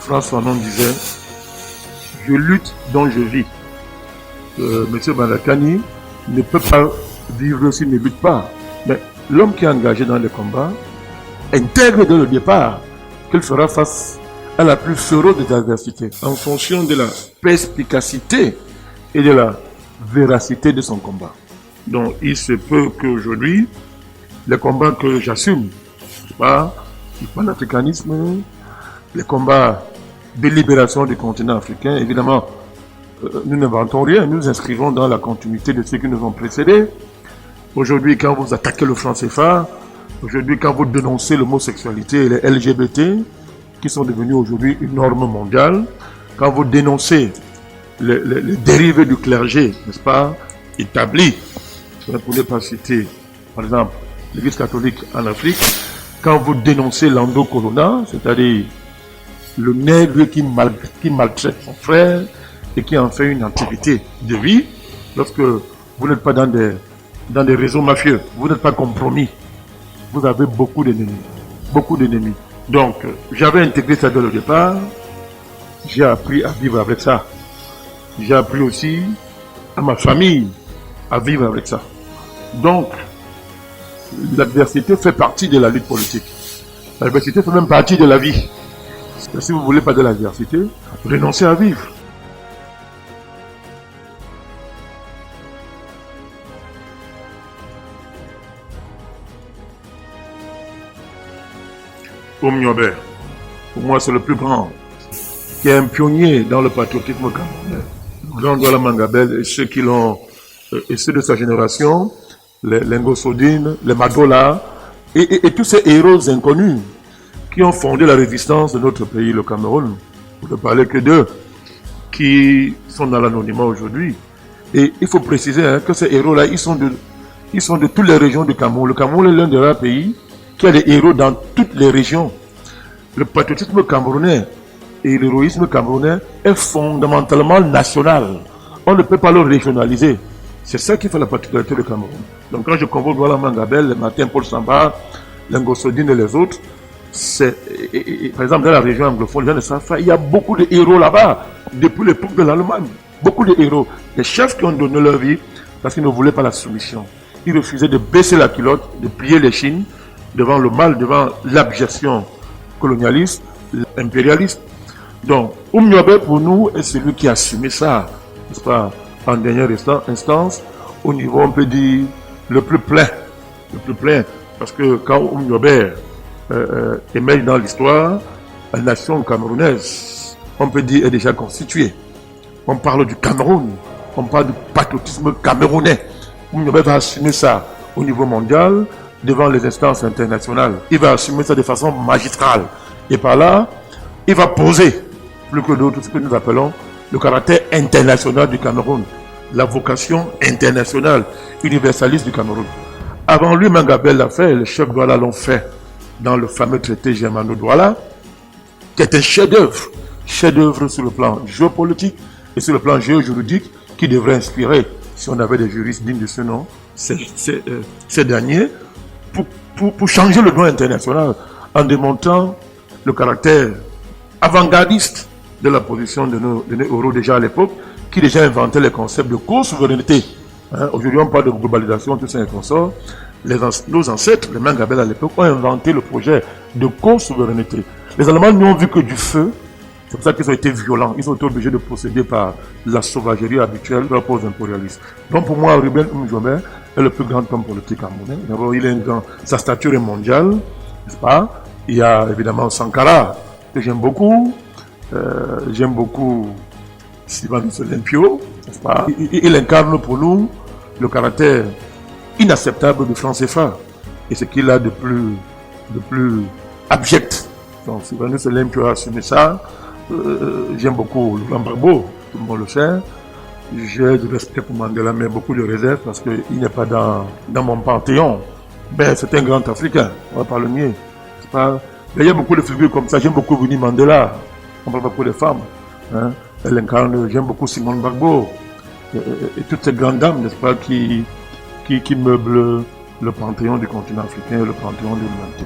François Fanon disait, je lutte dont je vis. Monsieur Bandakani ne peut pas vivre s'il ne lutte pas. Mais l'homme qui est engagé dans les combats intègre dès le départ qu'il fera face à la plus féroce des adversités en fonction de la perspicacité et de la véracité de son combat. Donc il se peut qu'aujourd'hui, les combats que j'assume, le panafricanisme, les combats de libération du continent africain, évidemment, nous n'inventons rien, nous inscrivons dans la continuité de ceux qui nous ont précédés. Aujourd'hui, quand vous attaquez le franc CFA, aujourd'hui, quand vous dénoncez l'homosexualité et les LGBT, qui sont devenus aujourd'hui une norme mondiale, quand vous dénoncez les dérivés du clergé, n'est-ce pas, établis, pour ne pas citer, par exemple, l'Église catholique en Afrique, quand vous dénoncez l'endocorona, c'est-à-dire le nègre qui maltraite son frère et qui en fait une activité de vie, lorsque vous n'êtes pas dans des réseaux mafieux, vous n'êtes pas compromis, vous avez beaucoup d'ennemis. Donc, j'avais intégré ça dès le départ, j'ai appris à vivre avec ça. J'ai appris aussi à ma famille à vivre avec ça. Donc, l'adversité fait partie de la lutte politique. L'adversité fait même partie de la vie. Si vous ne voulez pas de l'adversité, renoncez à vivre. Oumniobé, pour moi c'est le plus grand, qui est un pionnier dans le patriotisme camerounais. Grand Douala Mangabel et ceux qui l'ont, et ceux de sa génération, les Ngosodine, les Madola, et tous ces héros inconnus qui ont fondé la résistance de notre pays, le Cameroun, pour ne parler que d'eux, qui sont dans l'anonymat aujourd'hui. Et il faut préciser que ces héros-là, ils sont de toutes les régions du Cameroun. Le Cameroun est l'un des rares pays qui a des héros dans toutes les régions. Le patriotisme camerounais et l'héroïsme camerounais est fondamentalement national. On ne peut pas le régionaliser. C'est ça qui fait la particularité du Cameroun. Donc quand je convoque Douala Mangabel, Martin Paul Samba, Lengosodine et les autres, par exemple dans la région anglophone, de Safa, il y a beaucoup de héros là-bas, depuis l'époque de l'Allemagne. Beaucoup de héros. Des chefs qui ont donné leur vie parce qu'ils ne voulaient pas la soumission. Ils refusaient de baisser la culotte, de plier les chines devant le mal, devant l'abjection colonialiste, impérialiste. Donc, Oumniobé pour nous est celui qui a assumé ça, n'est-ce pas, en dernière instance, au niveau, on peut dire, le plus plein, parce que quand Oumniobé émerge dans l'histoire, la nation camerounaise, on peut dire, est déjà constituée. On parle du Cameroun, on parle du patriotisme camerounais. Oumniobé va assumer ça au niveau mondial, devant les instances internationales. Il va assumer ça de façon magistrale. Et par là, il va poser, plus que d'autres, ce que nous appelons le caractère international du Cameroun, la vocation internationale, universaliste du Cameroun. Avant lui, Mangabel l'a fait, les chefs Douala l'ont fait dans le fameux traité Germano-Douala, qui est un chef-d'œuvre sur le plan géopolitique et sur le plan géojuridique, qui devrait inspirer, si on avait des juristes dignes de ce nom, ces derniers, pour changer le droit international en démontrant le caractère avant-gardiste de la position de nos héros déjà à l'époque, qui déjà inventaient les concepts de co-souveraineté. Aujourd'hui, on parle de globalisation, tout ça et consorts. Nos ancêtres, les Mangabel à l'époque, ont inventé le projet de co-souveraineté. Les Allemands n'ont vu que du feu. C'est pour ça qu'ils ont été violents. Ils ont été obligés de procéder par la sauvagerie habituelle de la pose impérialiste. Donc pour moi, Ruben Oumniobé est le plus grand homme politique camerounais. D'abord, il est sa stature est mondiale, n'est-ce pas? Il y a évidemment Sankara, que j'aime beaucoup. J'aime beaucoup Sylvain Olympio, n'est-ce pas? Il incarne pour nous le caractère inacceptable du franc CFA. Et ce qu'il a de plus abject. Donc Sylvain Olympio a assumé ça. J'aime beaucoup Laurent Gbagbo, tout le monde le sait. J'ai du respect pour Mandela, mais beaucoup de réserve parce qu'il n'est pas dans mon panthéon. Ben, c'est un grand Africain, on va pas le nier. Il y a beaucoup de figures comme ça. J'aime beaucoup Winnie Mandela, on parle beaucoup des femmes. Elle incarne, j'aime beaucoup Simone Gbagbo et toutes ces grandes dames, n'est-ce pas, qui meublent le panthéon du continent africain et le panthéon de l'humanité.